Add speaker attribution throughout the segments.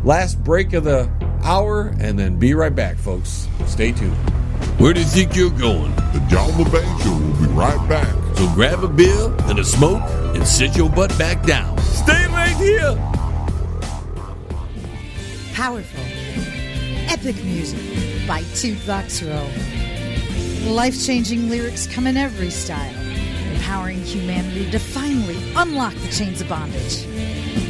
Speaker 1: last break of the hour and then be right back, folks. Stay tuned.
Speaker 2: Where do you think you're going?
Speaker 3: The John Lebang Show will be right back.
Speaker 2: So grab a beer and a smoke and sit your butt back down. Stay right here.
Speaker 4: Powerful, epic music by Toothbox Roll. Life-changing lyrics come in every style, empowering humanity to finally unlock the chains of bondage.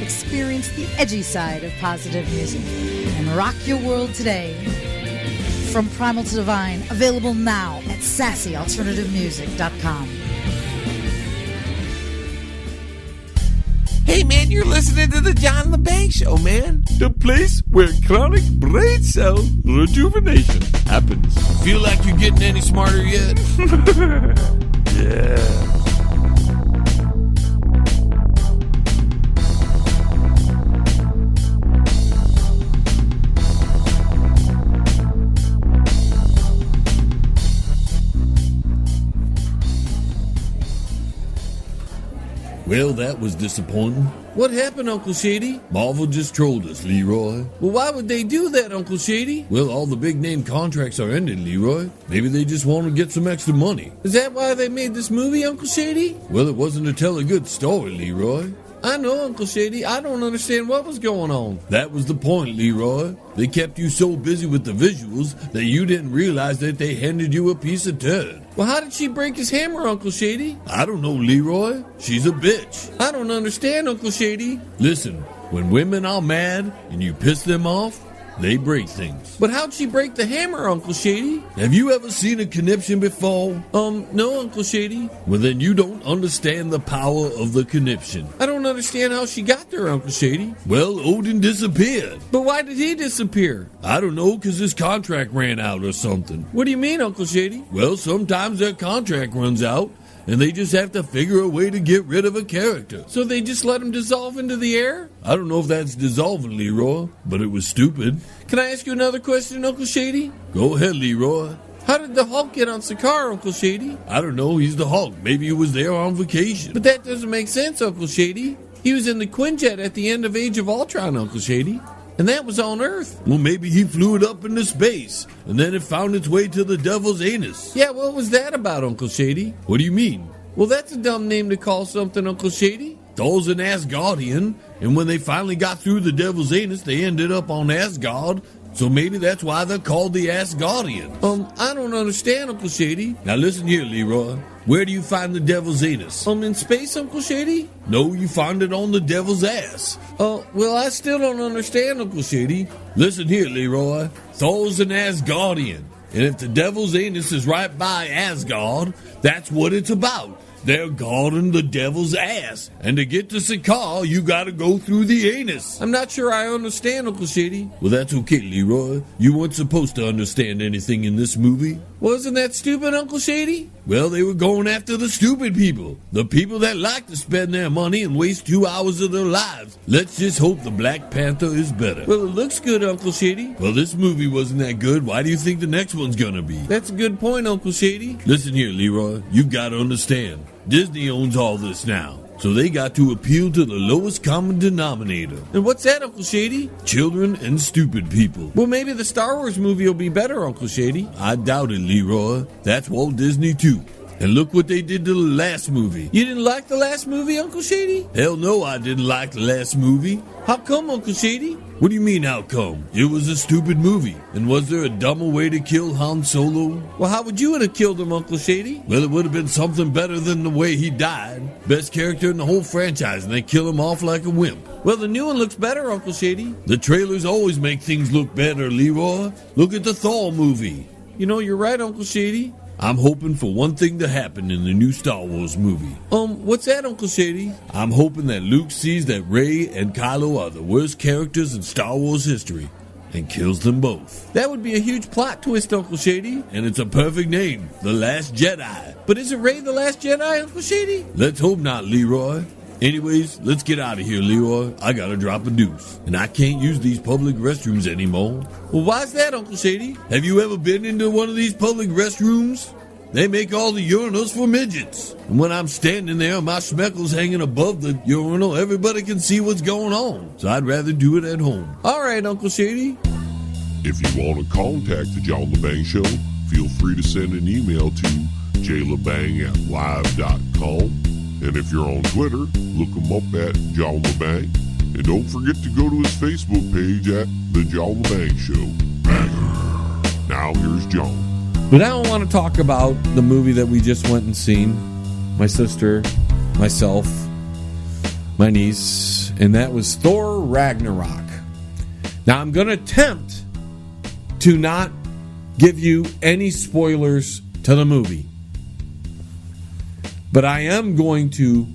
Speaker 4: Experience the edgy side of positive music and rock your world today. From Primal to Divine, available now at sassyalternativemusic.com.
Speaker 2: Hey man, you're listening to the John Lebang Show, man. The place where chronic brain cell rejuvenation happens. Feel like you're getting any smarter yet? Yeah. Well, that was disappointing. What happened, Uncle Shady? Marvel just trolled us, Leroy. Well, why would they do that, Uncle Shady? Well, all the big-name contracts are ended, Leroy. Maybe they just want to get some extra money. Is that why they made this movie, Uncle Shady? Well, it wasn't to tell a good story, Leroy. I know, Uncle Shady. I don't understand what was going on. That was the point, Leroy. They kept you so busy with the visuals that you didn't realize that they handed you a piece of turd. Well, how did she break his hammer, Uncle Shady? I don't know, Leroy. She's a bitch. I don't understand, Uncle Shady. Listen, when women are mad and you piss them off, they break things. But how'd she break the hammer, Uncle Shady? Have you ever seen a conniption before? No, Uncle Shady. Well, then you don't understand the power of the conniption. I don't understand how she got there, Uncle Shady. Well, Odin disappeared. But why did he disappear? I don't know, because his contract ran out or something. What do you mean, Uncle Shady? Well, sometimes their contract runs out, and they just have to figure a way to get rid of a character. So they just let him dissolve into the air? I don't know if that's dissolving, Leroy, but it was stupid. Can I ask you another question, Uncle Shady? Go ahead, Leroy. How did the Hulk get on Sakaar, Uncle Shady? I don't know, he's the Hulk. Maybe he was there on vacation. But that doesn't make sense, Uncle Shady. He was in the Quinjet at the end of Age of Ultron, Uncle Shady. And that was on Earth. Well, maybe he flew it up into space, and then it found its way to the devil's anus. Yeah, what was that about, Uncle Shady? What do you mean? Well, that's a dumb name to call something, Uncle Shady. Thor's an Asgardian, and when they finally got through the devil's anus, they ended up on Asgard, so maybe that's why they're called the Asgardians. I don't understand, Uncle Shady. Now listen here, Leroy. Where do you find the devil's anus? In space, Uncle Shady? No, you find it on the devil's ass. Well, I still don't understand, Uncle Shady. Listen here, Leroy. Thor's an Asgardian, and if the devil's anus is right by Asgard, that's what it's about. They're guarding the devil's ass. And to get to Sakaar, you gotta go through the anus. I'm not sure I understand, Uncle Shady. Well, that's okay, Leroy. You weren't supposed to understand anything in this movie. Wasn't that stupid, Uncle Shady? Well, they were going after the stupid people. The people that like to spend their money and waste 2 hours of their lives. Let's just hope the Black Panther is better. Well, it looks good, Uncle Shady. Well, this movie wasn't that good. Why do you think the next one's gonna be? That's a good point, Uncle Shady. Listen here, Leroy. You've got to understand. Disney owns all this now, so they got to appeal to the lowest common denominator. And what's that, Uncle Shady? Children and stupid people. Well, maybe the Star Wars movie will be better, Uncle Shady. I doubt it, Leroy. That's Walt Disney too. And look what they did to the last movie. You didn't like the last movie, Uncle Shady? Hell no, I didn't like the last movie. How come, Uncle Shady? What do you mean, how come? It was a stupid movie. And was there a dumber way to kill Han Solo? Well, how would you have killed him, Uncle Shady? Well, it would have been something better than the way he died. Best character in the whole franchise, and they kill him off like a wimp. Well, the new one looks better, Uncle Shady. The trailers always make things look better, Leroy. Look at the Thor movie. You know, you're right, Uncle Shady. I'm hoping for one thing to happen in the new Star Wars movie. What's that, Uncle Shady? I'm hoping that Luke sees that Rey and Kylo are the worst characters in Star Wars history and kills them both. That would be a huge plot twist, Uncle Shady. And it's a perfect name, The Last Jedi. But isn't Rey the Last Jedi, Uncle Shady? Let's hope not, Leroy. Anyways, let's get out of here, Leroy. I gotta drop a deuce. And I can't use these public restrooms anymore. Well, why's that, Uncle Shady? Have you ever been into one of these public restrooms? They make all the urinals for midgets. And when I'm standing there, my schmeckle's hanging above the urinal, everybody can see what's going on. So I'd rather do it at home. All right, Uncle Shady.
Speaker 3: If you want to contact the John Lebang Show, feel free to send an email to jlebang@live.com. And if you're on Twitter, look him up at John Lebang. And don't forget to go to his Facebook page at The John Lebang Show. Now here's John.
Speaker 1: But I don't want to talk about the movie that we just went and seen. My sister, myself, my niece, and that was Thor Ragnarok. Now I'm going to attempt to not give you any spoilers to the movie. But I am going to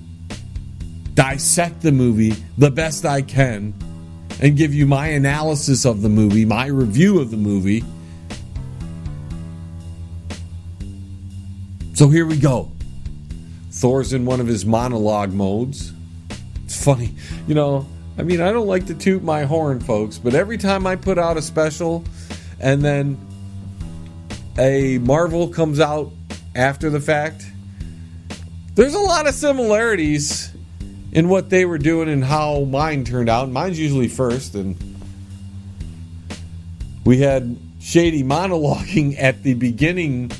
Speaker 1: dissect the movie the best I can and give you my analysis of the movie, my review of the movie. So here we go. Thor's in one of his monologue modes. It's funny. I don't like to toot my horn, folks, but every time I put out a special and then a Marvel comes out after the fact, there's a lot of similarities in what they were doing and how mine turned out. Mine's usually first, and we had Shady monologuing at the beginning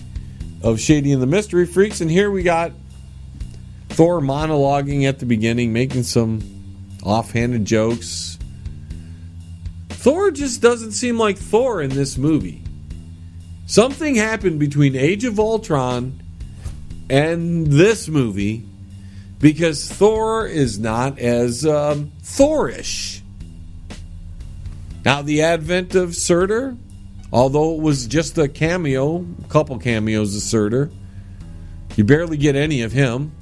Speaker 1: of Shady and the Mystery Freaks, and here we got Thor monologuing at the beginning, making some offhanded jokes. Thor just doesn't seem like Thor in this movie. Something happened between Age of Ultron and this movie because Thor is not as Thorish. Now, the advent of Surtur, although it was just a cameo, a couple cameos of Surtur, you barely get any of him.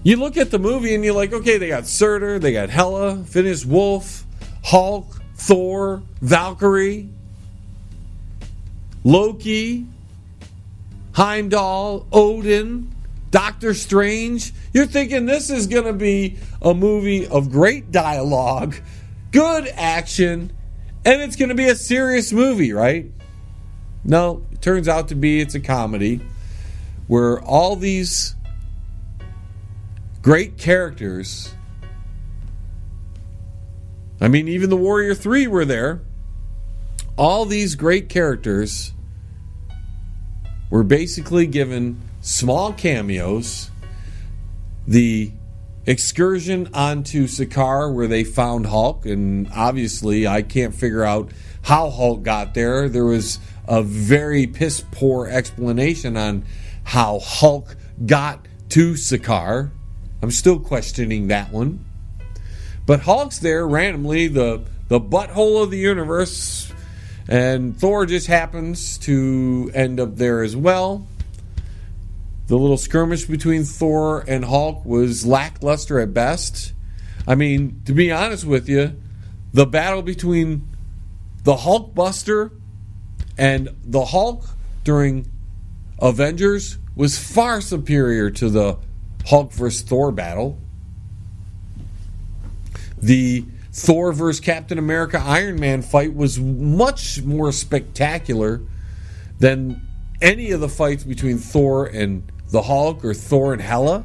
Speaker 1: You look at the movie and you're like, okay, they got Surtur, they got Hela, Phineas Wolf, Hulk, Thor, Valkyrie, Loki, Heimdall, Odin, Doctor Strange. You're thinking this is going to be a movie of great dialogue, good action, and it's going to be a serious movie, right? No, it turns out to be it's a comedy where all these great characters, even the Warrior 3 were there. All these great characters were basically given small cameos. The excursion onto Sakaar where they found Hulk, and obviously I can't figure out how Hulk got there. There was a very piss poor explanation on how Hulk got to Sakaar. I'm still questioning that one. But Hulk's there randomly, the butthole of the universe, and Thor just happens to end up there as well. The little skirmish between Thor and Hulk was lackluster at best. To be honest with you, the battle between the Hulkbuster and the Hulk during Avengers was far superior to the Hulk vs. Thor battle. The Thor vs. Captain America Iron Man fight was much more spectacular than any of the fights between Thor and the Hulk or Thor and Hela.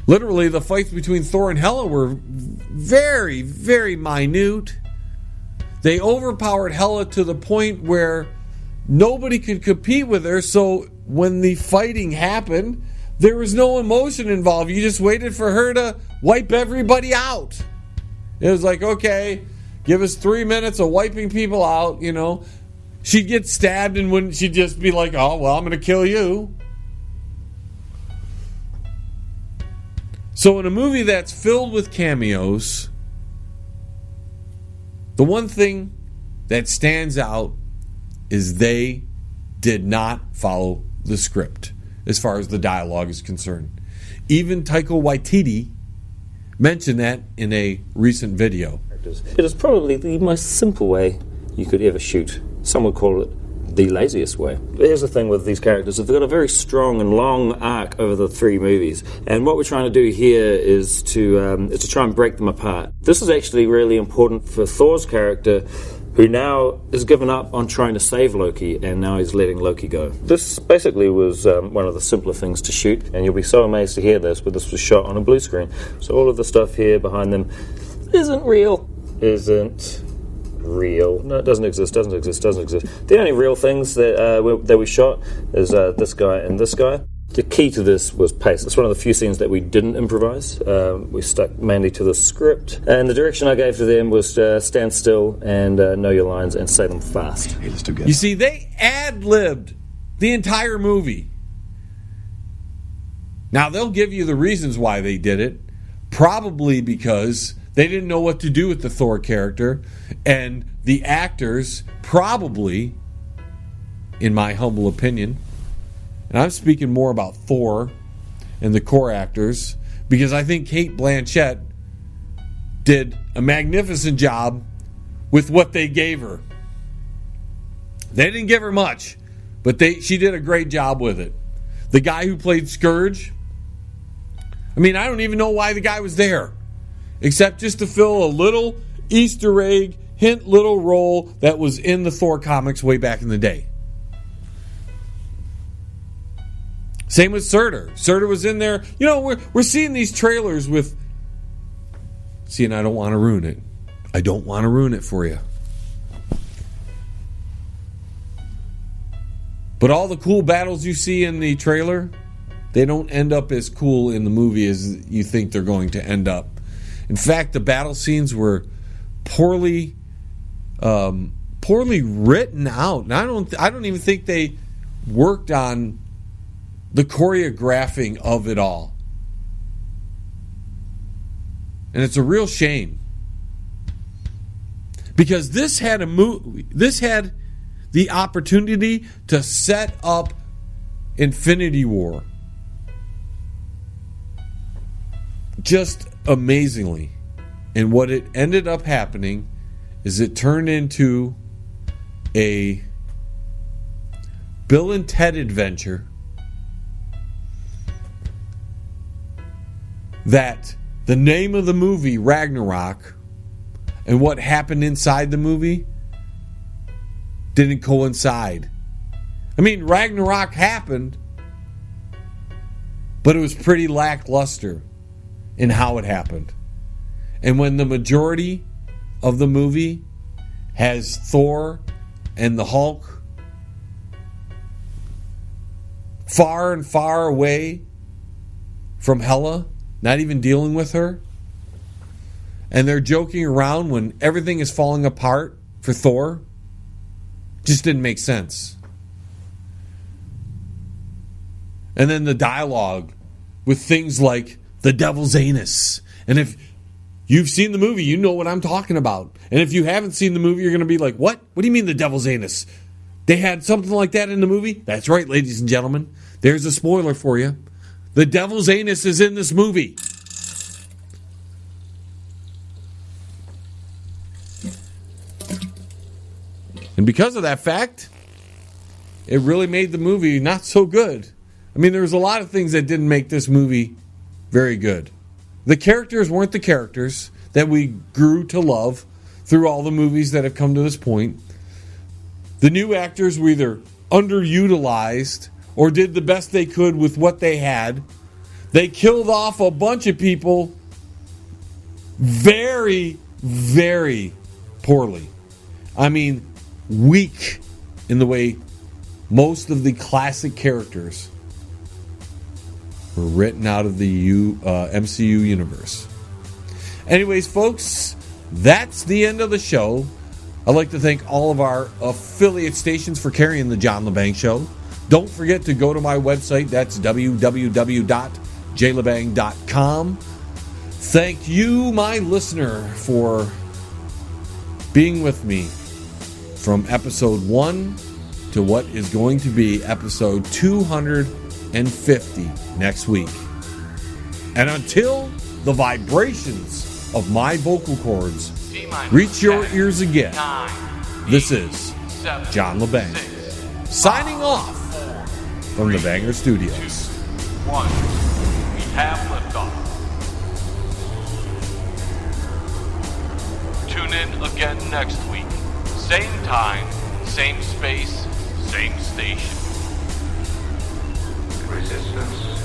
Speaker 1: Literally, the fights between Thor and Hela were very, very minute. They overpowered Hela to the point where nobody could compete with her, so when the fighting happened, there was no emotion involved. You just waited for her to wipe everybody out. It was like, okay, give us 3 minutes of wiping people out, She'd get stabbed and wouldn't she'd just be like, oh, well, I'm going to kill you. So in a movie that's filled with cameos, the one thing that stands out is they did not follow the script as far as the dialogue is concerned. Even Taika Waititi mentioned that in a recent video.
Speaker 5: It is probably the most simple way you could ever shoot. Some would call it the laziest way. Here's the thing with these characters. They've got a very strong and long arc over the 3 movies. And what we're trying to do here is to try and break them apart. This is actually really important for Thor's character who now has given up on trying to save Loki, and now he's letting Loki go. This basically was one of the simpler things to shoot, and you'll be so amazed to hear this, but this was shot on a blue screen. So all of the stuff here behind them isn't real. No, it doesn't exist. The only real things that we shot is this guy and this guy. The key to this was pace. It's one of the few scenes that we didn't improvise. We stuck mainly to the script. And the direction I gave to them was stand still and know your lines and say them fast.
Speaker 6: Hey, let's do good.
Speaker 1: You see, they ad-libbed the entire movie. Now, they'll give you the reasons why they did it. Probably because they didn't know what to do with the Thor character. And the actors probably, in my humble opinion, and I'm speaking more about Thor and the core actors, because I think Cate Blanchett did a magnificent job with what they gave her. They didn't give her much, but she did a great job with it. The guy who played Scourge, I mean, I don't even know why the guy was there, except just to fill a little Easter egg, hint little role that was in the Thor comics way back in the day. Same with Surtur. Surtur was in there. You know, we're seeing these trailers with... See, and I don't want to ruin it. I don't want to ruin it for you. But all the cool battles you see in the trailer, they don't end up as cool in the movie as you think they're going to end up. In fact, the battle scenes were poorly written out. And I don't even think they worked on the choreographing of it all. And it's a real shame. Because this had the opportunity to set up Infinity War just amazingly. And what it ended up happening is it turned into a Bill and Ted adventure that the name of the movie, Ragnarok, and what happened inside the movie didn't coincide. I mean, Ragnarok happened, but it was pretty lackluster in how it happened. And when the majority of the movie has Thor and the Hulk far and far away from Hela, not even dealing with her, and they're joking around when everything is falling apart for Thor, just didn't make sense. And then the dialogue with things like the devil's anus. And if you've seen the movie, you know what I'm talking about. And if you haven't seen the movie, you're going to be like, what? What do you mean the devil's anus? They had something like that in the movie? That's right, ladies and gentlemen. There's a spoiler for you. The devil's anus is in this movie. And because of that fact, it really made the movie not so good. I mean, there was a lot of things that didn't make this movie very good. The characters weren't the characters that we grew to love through all the movies that have come to this point. The new actors were either underutilized or did the best they could with what they had. They killed off a bunch of people very, very poorly. I mean, weak in the way most of the classic characters were written out of the MCU universe. Anyways, folks, that's the end of the show. I'd like to thank all of our affiliate stations for carrying the John Lebang Show. Don't forget to go to my website. That's www.jlebang.com. Thank you, my listener, for being with me from episode 1 to what is going to be episode 250 next week. And until the vibrations of my vocal cords reach your ears again, this is John Lebang signing off from the Banger Studios.
Speaker 7: 1. We have liftoff. Tune in again next week, Same time, same space, same station.
Speaker 6: Resistance